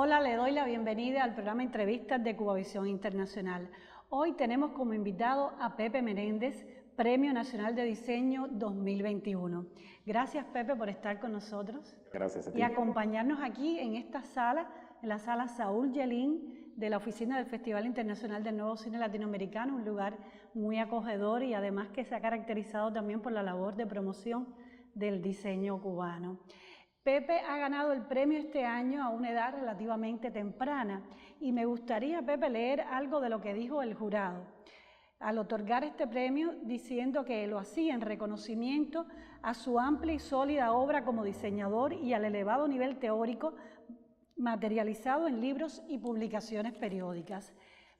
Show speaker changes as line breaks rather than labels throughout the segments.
Hola, le doy la bienvenida al programa Entrevistas de Cubavisión Internacional. Hoy tenemos como invitado a Pepe Menéndez, Premio Nacional de Diseño 2021. Gracias, Pepe, por estar con nosotros.
Gracias a ti.
Y acompañarnos aquí en esta sala, en la sala Saúl Yelín de la oficina del Festival Internacional del Nuevo Cine Latinoamericano, un lugar muy acogedor y además que se ha caracterizado también por la labor de promoción del diseño cubano. Pepe ha ganado el premio este año a una edad relativamente temprana y me gustaría, Pepe, leer algo de lo que dijo el jurado al otorgar este premio, diciendo que lo hacía en reconocimiento a su amplia y sólida obra como diseñador y al elevado nivel teórico materializado en libros y publicaciones periódicas.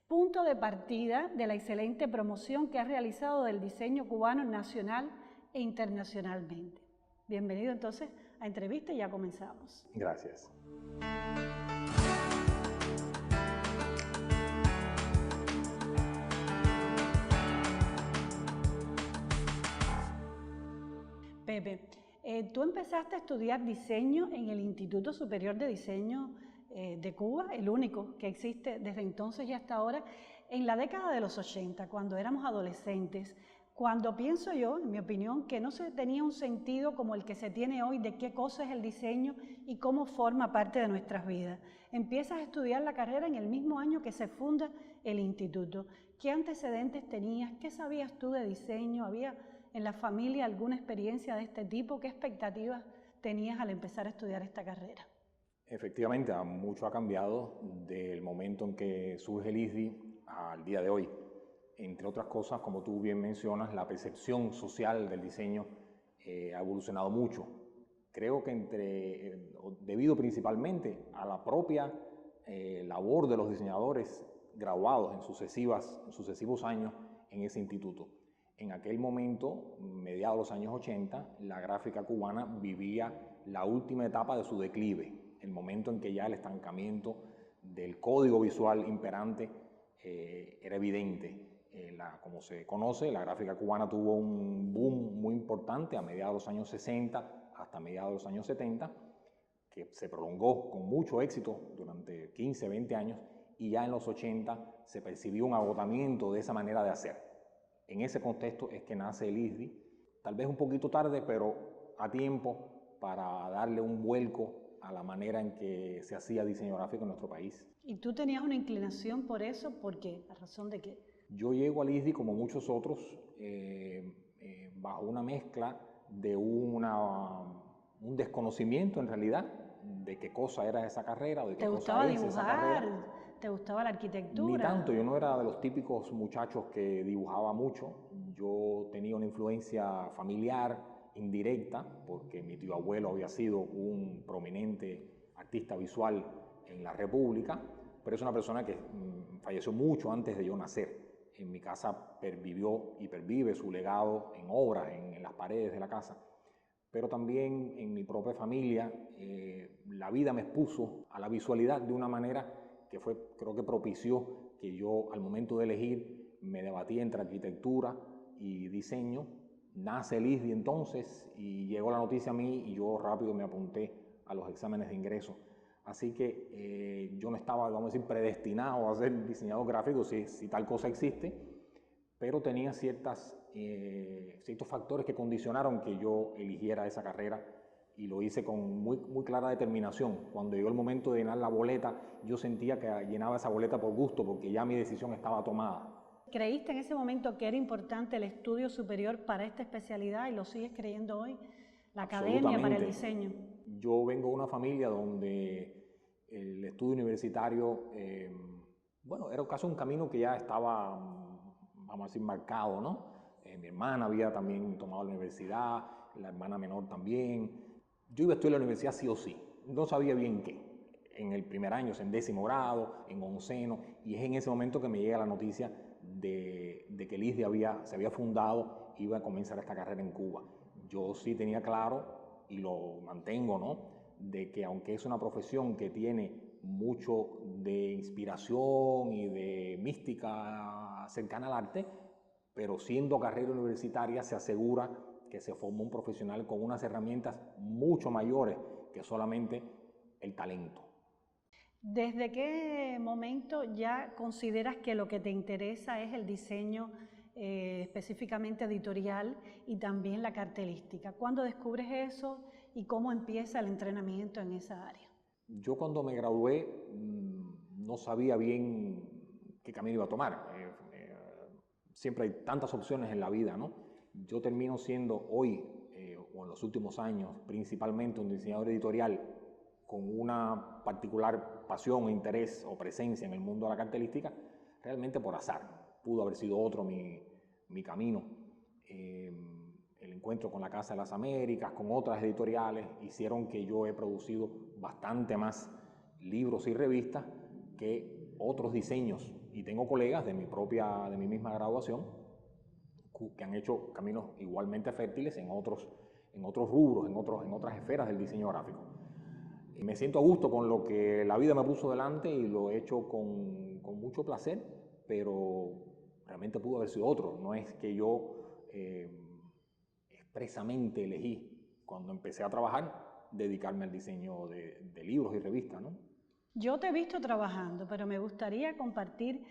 Punto de partida de la excelente promoción que ha realizado del diseño cubano nacional e internacionalmente. Bienvenido entonces a Entrevista y ya comenzamos.
Gracias.
Pepe, tú empezaste a estudiar diseño en el Instituto Superior de Diseño de Cuba, el único que existe desde entonces y hasta ahora, en la década de los 80, cuando éramos adolescentes, cuando pienso yo, en mi opinión, que no se tenía un sentido como el que se tiene hoy de qué cosa es el diseño y cómo forma parte de nuestras vidas. Empiezas a estudiar la carrera en el mismo año que se funda el instituto. ¿Qué antecedentes tenías? ¿Qué sabías tú de diseño? ¿Había en la familia alguna experiencia de este tipo? ¿Qué expectativas tenías al empezar a estudiar esta carrera?
Efectivamente, mucho ha cambiado del momento en que surge el ISDI al día de hoy. Entre otras cosas, como tú bien mencionas, la percepción social del diseño ha evolucionado mucho. Creo que debido principalmente a la propia labor de los diseñadores graduados en sucesivos años en ese instituto. En aquel momento, mediados de los años 80, la gráfica cubana vivía la última etapa de su declive, el momento en que ya el estancamiento del código visual imperante era evidente. Como se conoce, la gráfica cubana tuvo un boom muy importante a mediados de los años 60 hasta mediados de los años 70, que se prolongó con mucho éxito durante 15, 20 años, y ya en los 80 se percibió un agotamiento de esa manera de hacer. En ese contexto es que nace el ISDI, tal vez un poquito tarde, pero a tiempo para darle un vuelco a la manera en que se hacía diseño gráfico en nuestro país.
¿Y tú tenías una inclinación por eso? ¿Por qué? ¿A razón de qué?
Yo llego al ISDI, como muchos otros, bajo una mezcla de un desconocimiento en realidad de qué cosa era esa carrera o de qué cosa es esa carrera.
¿Te gustaba dibujar? ¿Te gustaba la arquitectura?
Ni tanto, yo no era de los típicos muchachos que dibujaba mucho. Yo tenía una influencia familiar indirecta porque mi tío abuelo había sido un prominente artista visual en la República, pero es una persona que falleció mucho antes de yo nacer. En mi casa pervivió y pervive su legado en obras, en las paredes de la casa, pero también en mi propia familia la vida me expuso a la visualidad de una manera que creo que propició que yo al momento de elegir me debatí entre arquitectura y diseño. Nace el ISDI entonces y llegó la noticia a mí y yo rápido me apunté a los exámenes de ingreso. Así que yo no estaba, vamos a decir, predestinado a ser diseñador gráfico, si tal cosa existe, pero tenía ciertos factores que condicionaron que yo eligiera esa carrera y lo hice con muy clara determinación. Cuando llegó el momento de llenar la boleta, yo sentía que llenaba esa boleta por gusto, porque ya mi decisión estaba tomada.
¿Creíste en ese momento que era importante el estudio superior para esta especialidad y lo sigues creyendo hoy? La academia para el diseño.
Yo vengo de una familia donde el estudio universitario, era casi un camino que ya estaba, vamos a decir, marcado, ¿no? Mi hermana había también tomado la universidad, la hermana menor también. Yo iba a estudiar la universidad sí o sí, no sabía bien qué. En el primer año, en 10º grado, en 11º, y es en ese momento que me llega la noticia de que el ISDI se había fundado, iba a comenzar esta carrera en Cuba. Yo sí tenía claro, y lo mantengo, ¿no?, de que aunque es una profesión que tiene mucho de inspiración y de mística cercana al arte, pero siendo carrera universitaria se asegura que se forma un profesional con unas herramientas mucho mayores que solamente el talento.
¿Desde qué momento ya consideras que lo que te interesa es el diseño específicamente editorial y también la cartelística? ¿Cuándo descubres eso y cómo empieza el entrenamiento en esa área?
Yo cuando me gradué no sabía bien qué camino iba a tomar. Siempre hay tantas opciones en la vida, ¿no? Yo termino siendo hoy, o en los últimos años, principalmente un diseñador editorial con una particular pasión, interés o presencia en el mundo de la cartelística, realmente por azar. Pudo haber sido otro mi camino. El encuentro con la Casa de las Américas, con otras editoriales, hicieron que yo he producido bastante más libros y revistas que otros diseños. Y tengo colegas de mi misma graduación que han hecho caminos igualmente fértiles en otros rubros, en otras esferas del diseño gráfico. Y me siento a gusto con lo que la vida me puso delante y lo he hecho con mucho placer, pero realmente pudo haber sido otro. No es que yo expresamente elegí, cuando empecé a trabajar, dedicarme al diseño de libros y revistas, ¿no?
Yo te he visto trabajando, pero me gustaría compartir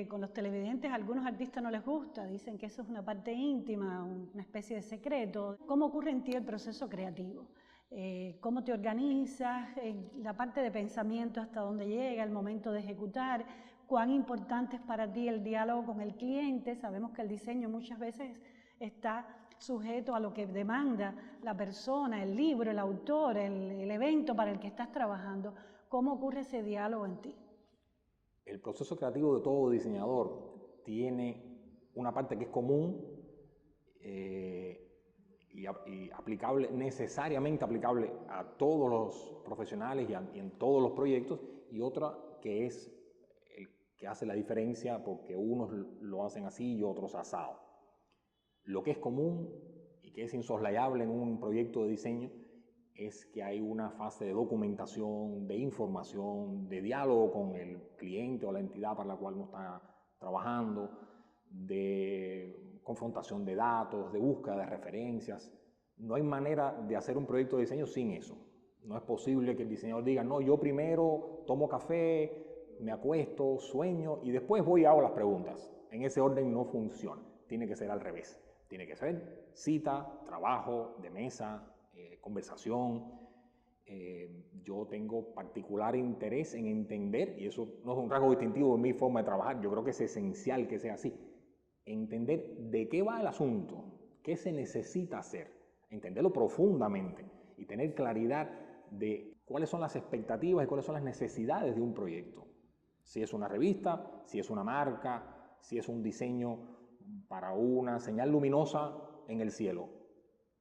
con los televidentes. A algunos artistas no les gusta, dicen que eso es una parte íntima, una especie de secreto. ¿Cómo ocurre en ti el proceso creativo? ¿Cómo te organizas? La parte de pensamiento, hasta dónde llega, el momento de ejecutar. ¿Cuán importante es para ti el diálogo con el cliente? Sabemos que el diseño muchas veces está sujeto a lo que demanda la persona, el libro, el autor, el evento para el que estás trabajando. ¿Cómo ocurre ese diálogo en ti?
El proceso creativo de todo diseñador tiene una parte que es común y aplicable, necesariamente aplicable a todos los profesionales y en todos los proyectos, y otra que es el que hace la diferencia porque unos lo hacen así y otros asado. Lo que es común y que es insoslayable en un proyecto de diseño es que hay una fase de documentación, de información, de diálogo con el cliente o la entidad para la cual uno está trabajando, de confrontación de datos, de búsqueda de referencias. No hay manera de hacer un proyecto de diseño sin eso. No es posible que el diseñador diga, no, yo primero tomo café, me acuesto, sueño y después voy y hago las preguntas. En ese orden no funciona. Tiene que ser al revés. Tiene que ser cita, trabajo, de mesa, conversación. Yo tengo particular interés en entender, y eso no es un rasgo distintivo de mi forma de trabajar, yo creo que es esencial que sea así, entender de qué va el asunto, qué se necesita hacer, entenderlo profundamente y tener claridad de cuáles son las expectativas y cuáles son las necesidades de un proyecto. Si es una revista, si es una marca, si es un diseño para una señal luminosa en el cielo.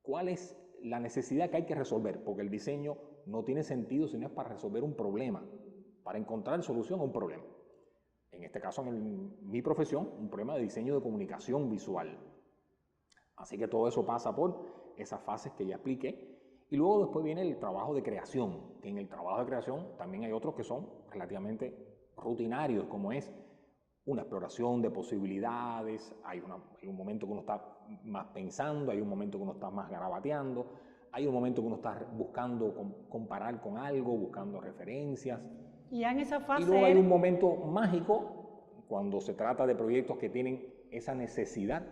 ¿Cuál es la necesidad que hay que resolver? Porque el diseño no tiene sentido si no es para resolver un problema, para encontrar solución a un problema. En este caso, en mi profesión, un problema de diseño de comunicación visual. Así que todo eso pasa por esas fases que ya expliqué. Y luego después viene el trabajo de creación, que en el trabajo de creación también hay otros que son relativamente rutinarios, como es una exploración de posibilidades. Hay un momento que uno está más pensando, hay un momento que uno está más garabateando, hay un momento que uno está buscando comparar con algo, buscando referencias.
Y ya en esa fase.
Y luego hay un momento mágico cuando se trata de proyectos que tienen esa necesidad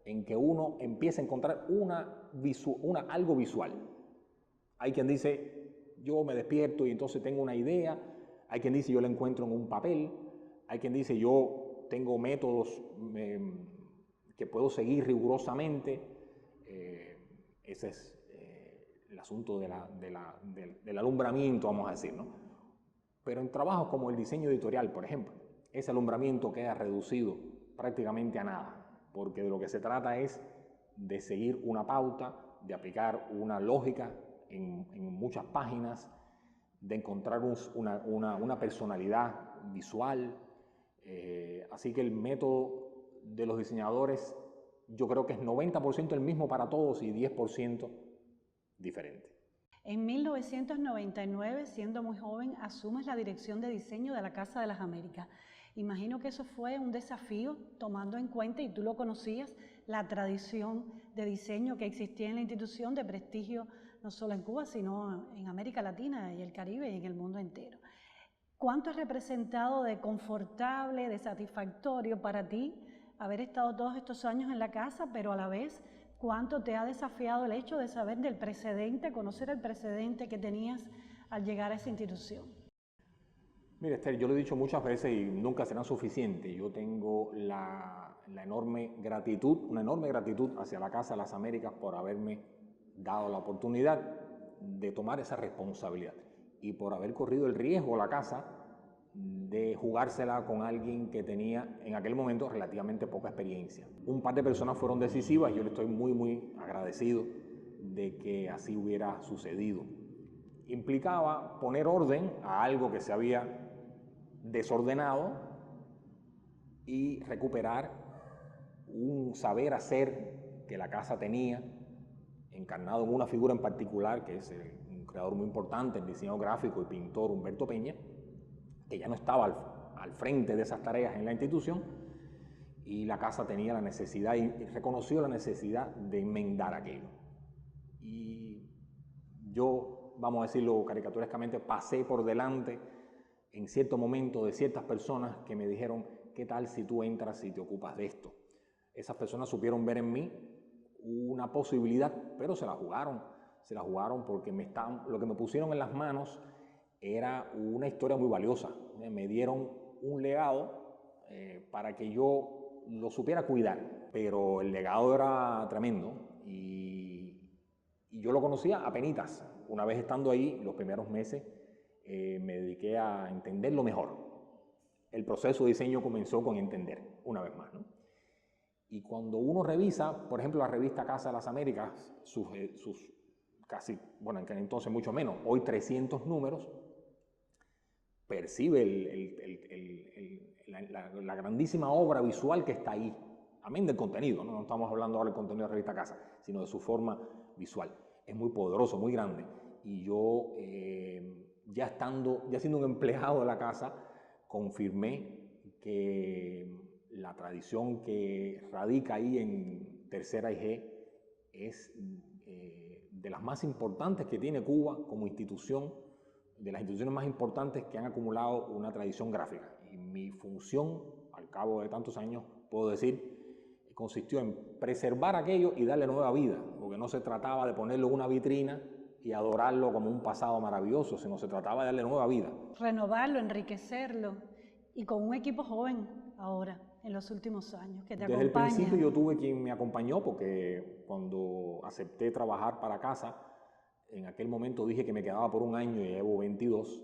en que uno empieza a encontrar algo visual. Hay quien dice, yo me despierto y entonces tengo una idea. Hay quien dice, yo la encuentro en un papel. Hay quien dice, yo tengo métodos que puedo seguir rigurosamente. Ese es el asunto del alumbramiento, vamos a decir, ¿no? Pero en trabajos como el diseño editorial, por ejemplo, ese alumbramiento queda reducido prácticamente a nada, porque de lo que se trata es de seguir una pauta, de aplicar una lógica en muchas páginas, de encontrar una personalidad visual. Así que el método de los diseñadores yo creo que es 90% el mismo para todos y 10% diferente.
En 1999, siendo muy joven, asumes la dirección de diseño de la Casa de las Américas. Imagino que eso fue un desafío, tomando en cuenta, y tú lo conocías, la tradición de diseño que existía en la institución de prestigio, no solo en Cuba, sino en América Latina y el Caribe y en el mundo entero. ¿Cuánto has representado de confortable, de satisfactorio para ti haber estado todos estos años en la casa, pero a la vez cuánto te ha desafiado el hecho de saber del precedente, conocer el precedente que tenías al llegar a esa institución?
Mira, Esther, yo lo he dicho muchas veces y nunca será suficiente. Yo tengo una enorme gratitud hacia la Casa de las Américas por haberme dado la oportunidad de tomar esa responsabilidad y por haber corrido el riesgo la casa de jugársela con alguien que tenía en aquel momento relativamente poca experiencia. Un par de personas fueron decisivas y yo le estoy muy agradecido de que así hubiera sucedido. Implicaba poner orden a algo que se había desordenado y recuperar un saber hacer que la casa tenía, encarnado en una figura en particular, que es un creador muy importante, el diseñador gráfico y pintor Humberto Peña, que ya no estaba al frente de esas tareas en la institución, y la casa tenía la necesidad y reconoció la necesidad de enmendar aquello. Y yo, vamos a decirlo caricaturescamente, pasé por delante en cierto momento de ciertas personas que me dijeron, ¿qué tal si tú entras y te ocupas de esto? Esas personas supieron ver en mí una posibilidad, pero se la jugaron porque lo que me pusieron en las manos era una historia muy valiosa. Me dieron un legado para que yo lo supiera cuidar, pero el legado era tremendo y yo lo conocía apenitas. Una vez estando ahí, los primeros meses, me dediqué a entenderlo mejor. El proceso de diseño comenzó con entender, una vez más, ¿no? Y cuando uno revisa, por ejemplo, la revista Casa de las Américas, sus casi, bueno, en aquel entonces mucho menos, hoy 300 números, percibe la grandísima obra visual que está ahí. Amén del contenido, no estamos hablando ahora del contenido de la revista Casa, sino de su forma visual. Es muy poderoso, muy grande. Y yo, ya siendo un empleado de la casa, confirmé que la tradición que radica ahí en Tercera y G es de las más importantes que tiene Cuba como institución, de las instituciones más importantes que han acumulado una tradición gráfica. Y mi función, al cabo de tantos años, puedo decir, consistió en preservar aquello y darle nueva vida, porque no se trataba de ponerlo en una vitrina y adorarlo como un pasado maravilloso, sino se trataba de darle nueva vida.
Renovarlo, enriquecerlo, y con un equipo joven ahora, en los últimos años, que te acompaña.
Desde el principio yo tuve quien me acompañó, porque cuando acepté trabajar para casa, en aquel momento dije que me quedaba por un año y llevo 22.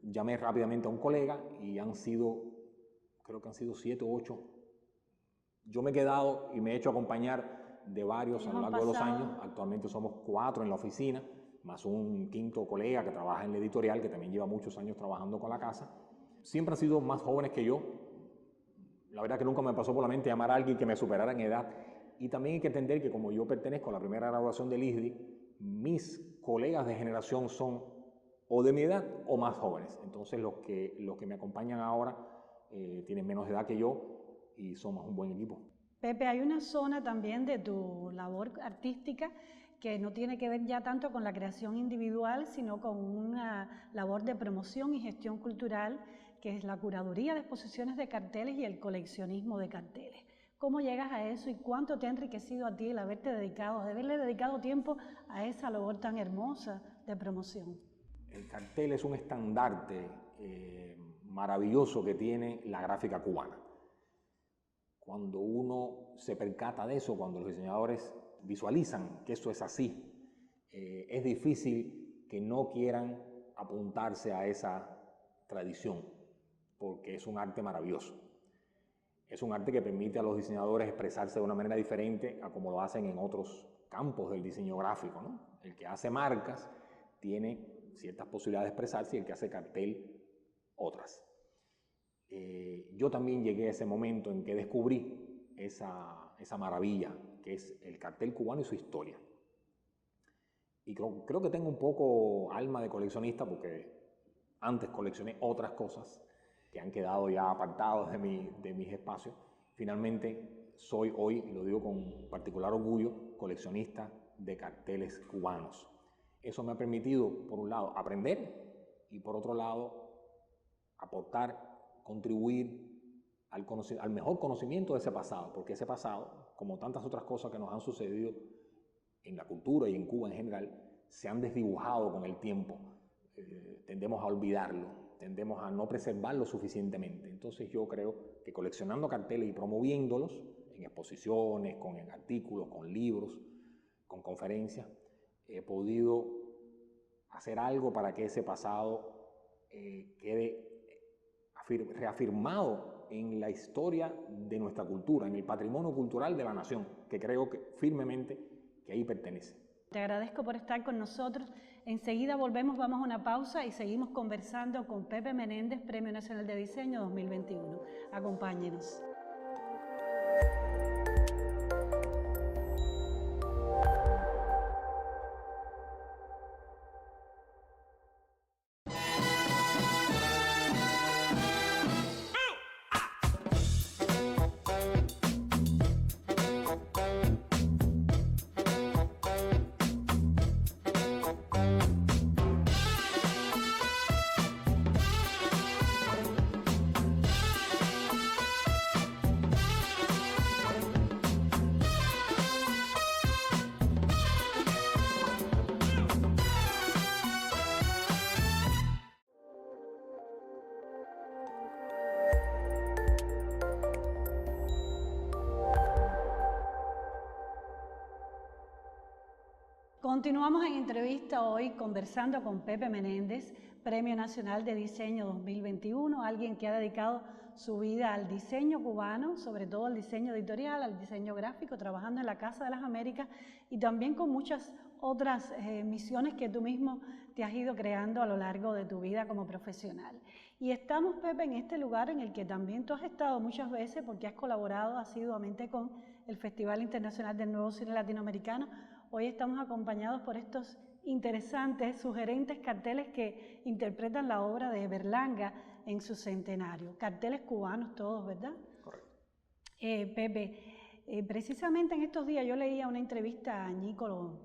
Llamé rápidamente a un colega y creo que han sido 7 o 8. Yo me he quedado y me he hecho acompañar de varios a lo largo de los años. Actualmente somos 4 en la oficina, más un quinto colega que trabaja en la editorial, que también lleva muchos años trabajando con la casa. Siempre han sido más jóvenes que yo. La verdad que nunca me pasó por la mente llamar a alguien que me superara en edad. Y también hay que entender que como yo pertenezco a la primera graduación del ISDI, mis colegas de generación son o de mi edad o más jóvenes. Entonces los que me acompañan ahora tienen menos edad que yo y somos un buen equipo.
Pepe, hay una zona también de tu labor artística que no tiene que ver ya tanto con la creación individual, sino con una labor de promoción y gestión cultural, que es la curaduría de exposiciones de carteles y el coleccionismo de carteles. ¿Cómo llegas a eso y cuánto te ha enriquecido a ti el haberle dedicado tiempo a esa labor tan hermosa de promoción?
El cartel es un estandarte maravilloso que tiene la gráfica cubana. Cuando uno se percata de eso, cuando los diseñadores visualizan que eso es así, es difícil que no quieran apuntarse a esa tradición, porque es un arte maravilloso. Es un arte que permite a los diseñadores expresarse de una manera diferente a como lo hacen en otros campos del diseño gráfico, ¿no? El que hace marcas tiene ciertas posibilidades de expresarse y el que hace cartel otras. Yo también llegué a ese momento en que descubrí esa maravilla que es el cartel cubano y su historia. Y creo que tengo un poco alma de coleccionista porque antes coleccioné otras cosas que han quedado ya apartados de mis espacios. Finalmente soy hoy, y lo digo con particular orgullo, coleccionista de carteles cubanos. Eso me ha permitido, por un lado, aprender y por otro lado aportar, contribuir al mejor conocimiento de ese pasado, porque ese pasado, como tantas otras cosas que nos han sucedido en la cultura y en Cuba en general, se han desdibujado con el tiempo. Tendemos a olvidarlo, tendemos a no preservarlo suficientemente. Entonces yo creo que coleccionando carteles y promoviéndolos en exposiciones, con artículos, con libros, con conferencias, he podido hacer algo para que ese pasado quede reafirmado en la historia de nuestra cultura, en el patrimonio cultural de la nación, que creo que firmemente que ahí pertenece.
Te agradezco por estar con nosotros. Enseguida volvemos, vamos a una pausa y seguimos conversando con Pepe Menéndez, Premio Nacional de Diseño 2021. Acompáñenos. Continuamos en entrevista hoy conversando con Pepe Menéndez, Premio Nacional de Diseño 2021, alguien que ha dedicado su vida al diseño cubano, sobre todo al diseño editorial, al diseño gráfico, trabajando en la Casa de las Américas y también con muchas otras misiones que tú mismo te has ido creando a lo largo de tu vida como profesional. Y estamos, Pepe, en este lugar en el que también tú has estado muchas veces porque has colaborado asiduamente con el Festival Internacional del Nuevo Cine Latinoamericano. Hoy estamos acompañados por estos interesantes, sugerentes carteles que interpretan la obra de Berlanga en su centenario. Carteles cubanos todos, ¿verdad?
Correcto.
Pepe, precisamente en estos días yo leía una entrevista a Ñícolo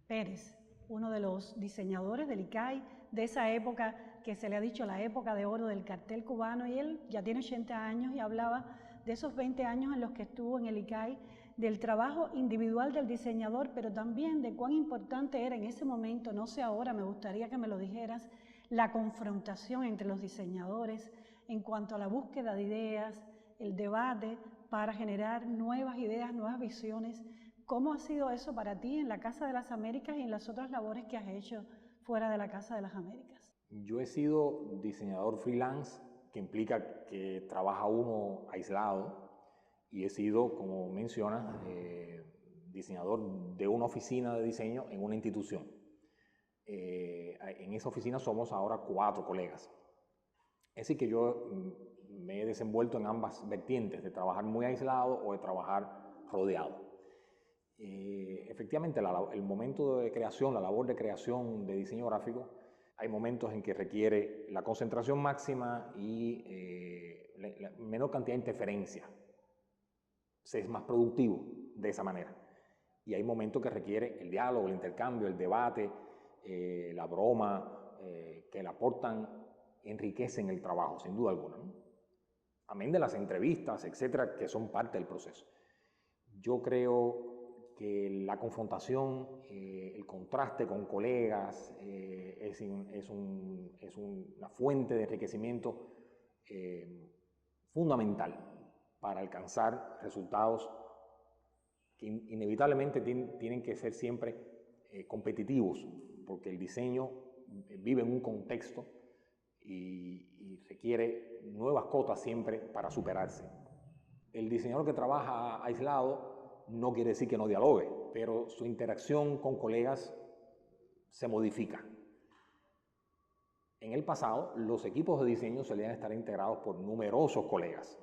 Pérez, uno de los diseñadores del ICAI, de esa época que se le ha dicho la época de oro del cartel cubano, y él ya tiene 80 años y hablaba de esos 20 años en los que estuvo en el ICAI, del trabajo individual del diseñador, pero también de cuán importante era en ese momento, no sé ahora, me gustaría que me lo dijeras, la confrontación entre los diseñadores en cuanto a la búsqueda de ideas, el debate para generar nuevas ideas, nuevas visiones. ¿Cómo ha sido eso para ti en la Casa de las Américas y en las otras labores que has hecho fuera de la Casa de las Américas?
Yo he sido diseñador freelance, que implica que trabaja uno aislado, y he sido, como mencionas, diseñador de una oficina de diseño en una institución. En esa oficina somos ahora 4 colegas. Es decir, que yo me he desenvuelto en ambas vertientes, de trabajar muy aislado o de trabajar rodeado. Efectivamente, el momento de creación, la labor de creación de diseño gráfico, hay momentos en que requiere la concentración máxima y la menor cantidad de interferencia. Se es más productivo de esa manera. Y hay momentos que requiere el diálogo, el intercambio, el debate, la broma, que le aportan, enriquecen el trabajo, sin duda alguna, ¿no? Amén de las entrevistas, etcétera, que son parte del proceso. Yo creo que la confrontación, el contraste con colegas, es una fuente de enriquecimiento fundamental para alcanzar resultados que inevitablemente tienen que ser siempre competitivos, porque el diseño vive en un contexto y requiere nuevas cotas siempre para superarse. El diseñador que trabaja aislado no quiere decir que no dialogue, pero su interacción con colegas se modifica. En el pasado, los equipos de diseño solían estar integrados por numerosos colegas.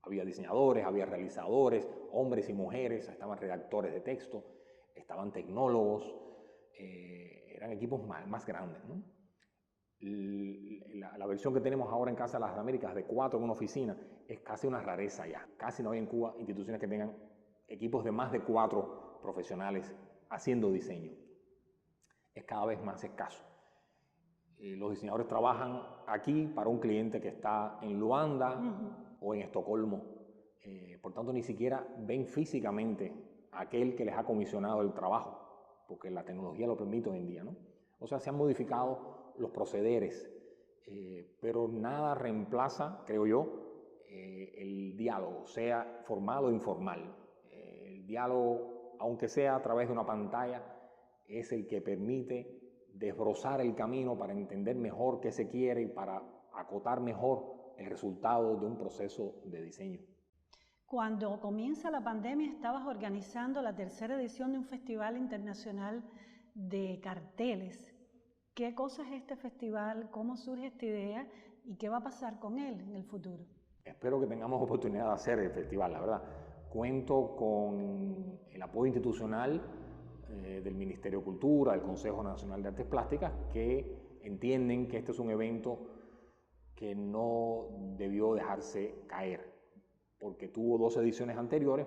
Había diseñadores, había realizadores, hombres y mujeres, estaban redactores de texto, estaban tecnólogos, eran equipos más grandes, ¿no? La versión que tenemos ahora en Casa de las Américas de 4 en una oficina es casi una rareza ya. Casi no hay en Cuba instituciones que tengan equipos de más de 4 profesionales haciendo diseño. Es cada vez más escaso. Los diseñadores trabajan aquí para un cliente que está en Luanda o en Estocolmo. Por tanto, ni siquiera ven físicamente a aquel que les ha comisionado el trabajo, porque la tecnología lo permite hoy en día, ¿no? O sea, se han modificado los procederes, pero nada reemplaza, creo yo, el diálogo, sea formal o informal. El diálogo, aunque sea a través de una pantalla, es el que permite desbrozar el camino para entender mejor qué se quiere y para acotar mejor el resultado de un proceso de diseño.
Cuando comienza la pandemia estabas organizando la tercera edición de un festival internacional de carteles. ¿Qué cosa es este festival? ¿Cómo surge esta idea? ¿Y qué va a pasar con él en el futuro?
Espero que tengamos oportunidad de hacer el festival, la verdad. Cuento con el apoyo institucional del Ministerio de Cultura, del Consejo Nacional de Artes Plásticas, que entienden que este es un evento que no debió dejarse caer, porque tuvo 2 ediciones anteriores.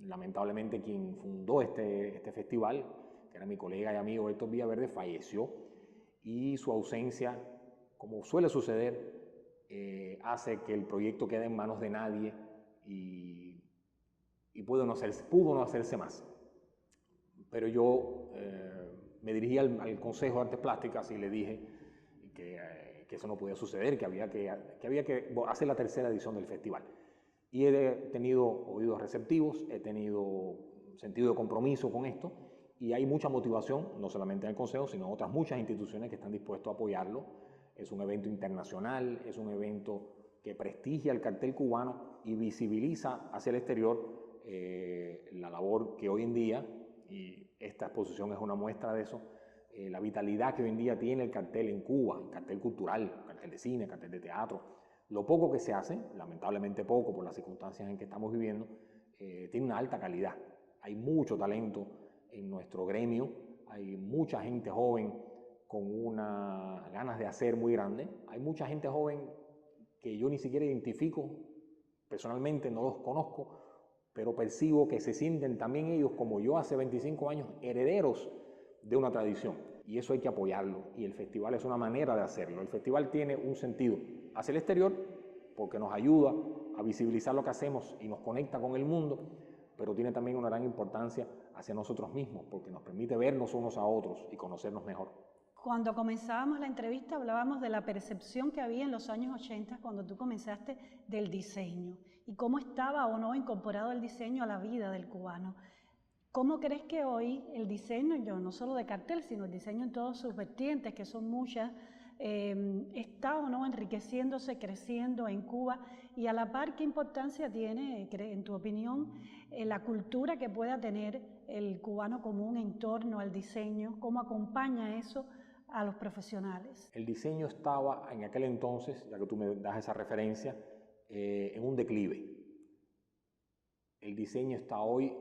Lamentablemente quien fundó este festival, que era mi colega y amigo Héctor Villaverde, falleció, y su ausencia, como suele suceder, hace que el proyecto quede en manos de nadie y pudo no hacerse más. Pero yo me dirigí al Consejo de Artes Plásticas y le dije que eso no podía suceder, que había que hacer la tercera edición del festival. Y he tenido oídos receptivos, he tenido sentido de compromiso con esto, y hay mucha motivación, no solamente en el Consejo, sino en otras muchas instituciones que están dispuestas a apoyarlo. Es un evento internacional, es un evento que prestigia el cartel cubano y visibiliza hacia el exterior la labor que hoy en día, y esta exposición es una muestra de eso, la vitalidad que hoy en día tiene el cartel en Cuba, el cartel cultural, el cartel de cine, el cartel de teatro. Lo poco que se hace, lamentablemente poco por las circunstancias en que estamos viviendo, tiene una alta calidad. Hay mucho talento en nuestro gremio, hay mucha gente joven con unas ganas de hacer muy grandes, hay mucha gente joven que yo ni siquiera identifico, personalmente no los conozco, pero percibo que se sienten también ellos, como yo hace 25 años, herederos de una tradición, y eso hay que apoyarlo, y el festival es una manera de hacerlo. El festival tiene un sentido hacia el exterior porque nos ayuda a visibilizar lo que hacemos y nos conecta con el mundo, pero tiene también una gran importancia hacia nosotros mismos porque nos permite vernos unos a otros y conocernos mejor.
Cuando comenzábamos la entrevista hablábamos de la percepción que había en los años 80 cuando tú comenzaste del diseño y cómo estaba o no incorporado el diseño a la vida del cubano. ¿Cómo crees que hoy el diseño, no solo de cartel, sino el diseño en todas sus vertientes, que son muchas, está o no enriqueciéndose, creciendo en Cuba? Y a la par, ¿qué importancia tiene, en tu opinión, la cultura que pueda tener el cubano común en torno al diseño? ¿Cómo acompaña eso a los profesionales?
El diseño estaba en aquel entonces, ya que tú me das esa referencia, en un declive. El diseño está hoy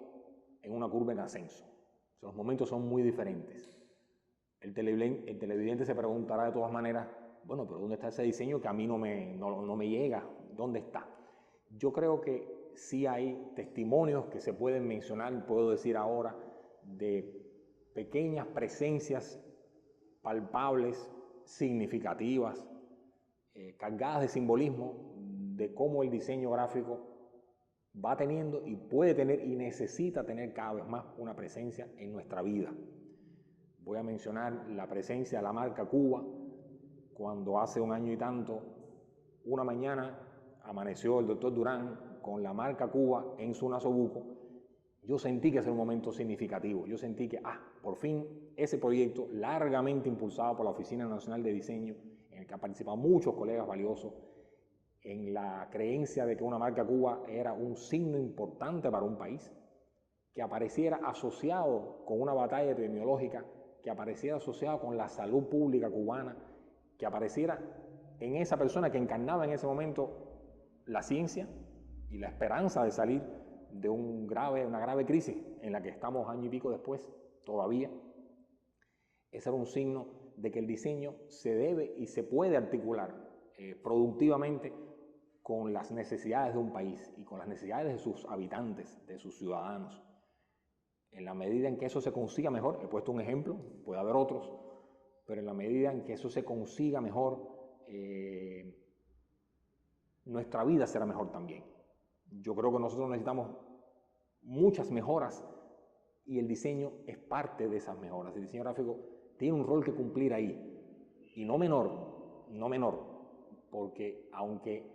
en una curva en ascenso. O sea, los momentos son muy diferentes. El televidente se preguntará de todas maneras, bueno, pero ¿dónde está ese diseño que a mí no me llega? ¿Dónde está? Yo creo que sí hay testimonios que se pueden mencionar, puedo decir ahora, de pequeñas presencias palpables, significativas, cargadas de simbolismo, de cómo el diseño gráfico va teniendo y puede tener y necesita tener cada vez más una presencia en nuestra vida. Voy a mencionar la presencia de la marca Cuba, cuando hace un año y tanto, una mañana, amaneció el doctor Durán con la marca Cuba en su nasobuco. Yo sentí que ese era un momento significativo. Yo sentí que, por fin, ese proyecto largamente impulsado por la Oficina Nacional de Diseño, en el que han participado muchos colegas valiosos, en la creencia de que una marca Cuba era un signo importante para un país, que apareciera asociado con una batalla epidemiológica, que apareciera asociado con la salud pública cubana, que apareciera en esa persona que encarnaba en ese momento la ciencia y la esperanza de salir de una grave crisis en la que estamos año y pico después todavía. Ese era un signo de que el diseño se debe y se puede articular productivamente con las necesidades de un país y con las necesidades de sus habitantes, de sus ciudadanos. En la medida en que eso se consiga mejor, he puesto un ejemplo, puede haber otros, pero en la medida en que eso se consiga mejor, nuestra vida será mejor también. Yo creo que nosotros necesitamos muchas mejoras y el diseño es parte de esas mejoras. El diseño gráfico tiene un rol que cumplir ahí, y no menor, porque aunque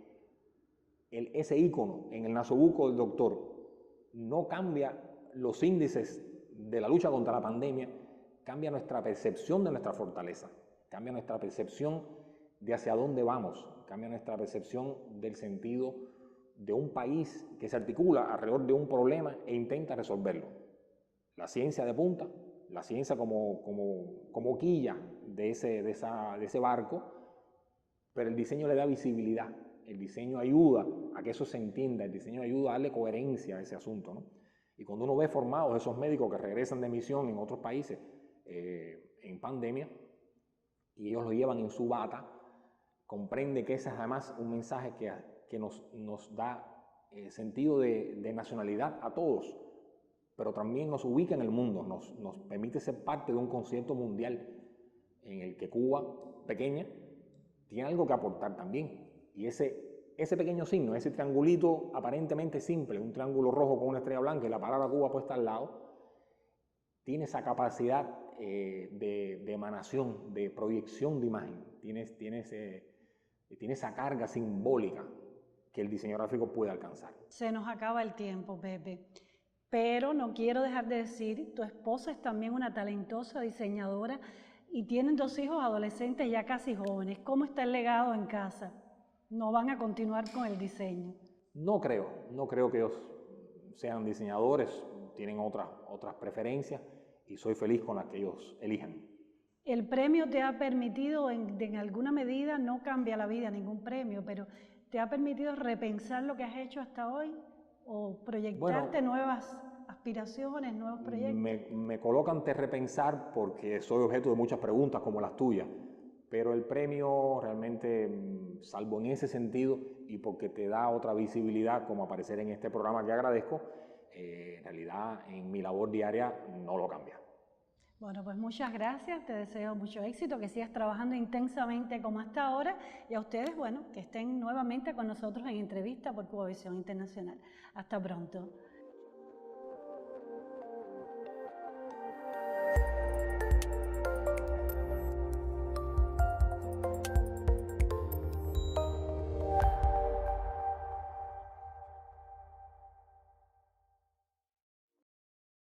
ese icono en el nasobuco del doctor no cambia los índices de la lucha contra la pandemia, cambia nuestra percepción de nuestra fortaleza, cambia nuestra percepción de hacia dónde vamos, cambia nuestra percepción del sentido de un país que se articula alrededor de un problema e intenta resolverlo. La ciencia de punta, la ciencia como quilla de ese barco, pero el diseño le da visibilidad, el diseño ayuda a que eso se entienda, el diseño ayuda a darle coherencia a ese asunto, ¿no? Y cuando uno ve formados esos médicos que regresan de misión en otros países en pandemia, y ellos lo llevan en su bata, comprende que ese es además un mensaje que nos da sentido de nacionalidad a todos, pero también nos ubica en el mundo, nos permite ser parte de un concierto mundial en el que Cuba, pequeña, tiene algo que aportar también. Y ese pequeño signo, ese triangulito aparentemente simple, un triángulo rojo con una estrella blanca y la palabra Cuba puesta al lado, tiene esa capacidad de emanación, de proyección de imagen, tiene esa carga simbólica que el diseño gráfico puede alcanzar.
Se nos acaba el tiempo, Pepe, pero no quiero dejar de decir, tu esposa es también una talentosa diseñadora y tienen 2 hijos adolescentes ya casi jóvenes. ¿Cómo está el legado en casa? ¿No van a continuar con el diseño?
No creo que ellos sean diseñadores, tienen otras preferencias y soy feliz con las que ellos elijan.
¿El premio te ha permitido, en alguna medida, no cambia la vida ningún premio, pero te ha permitido repensar lo que has hecho hasta hoy o proyectarte nuevas aspiraciones, nuevos proyectos?
Me coloca ante repensar porque soy objeto de muchas preguntas como las tuyas, pero el premio realmente, salvo en ese sentido y porque te da otra visibilidad como aparecer en este programa que agradezco, en realidad en mi labor diaria no lo cambia.
Bueno, pues muchas gracias, te deseo mucho éxito, que sigas trabajando intensamente como hasta ahora y a ustedes, bueno, que estén nuevamente con nosotros en entrevista por Cubavisión Internacional. Hasta pronto.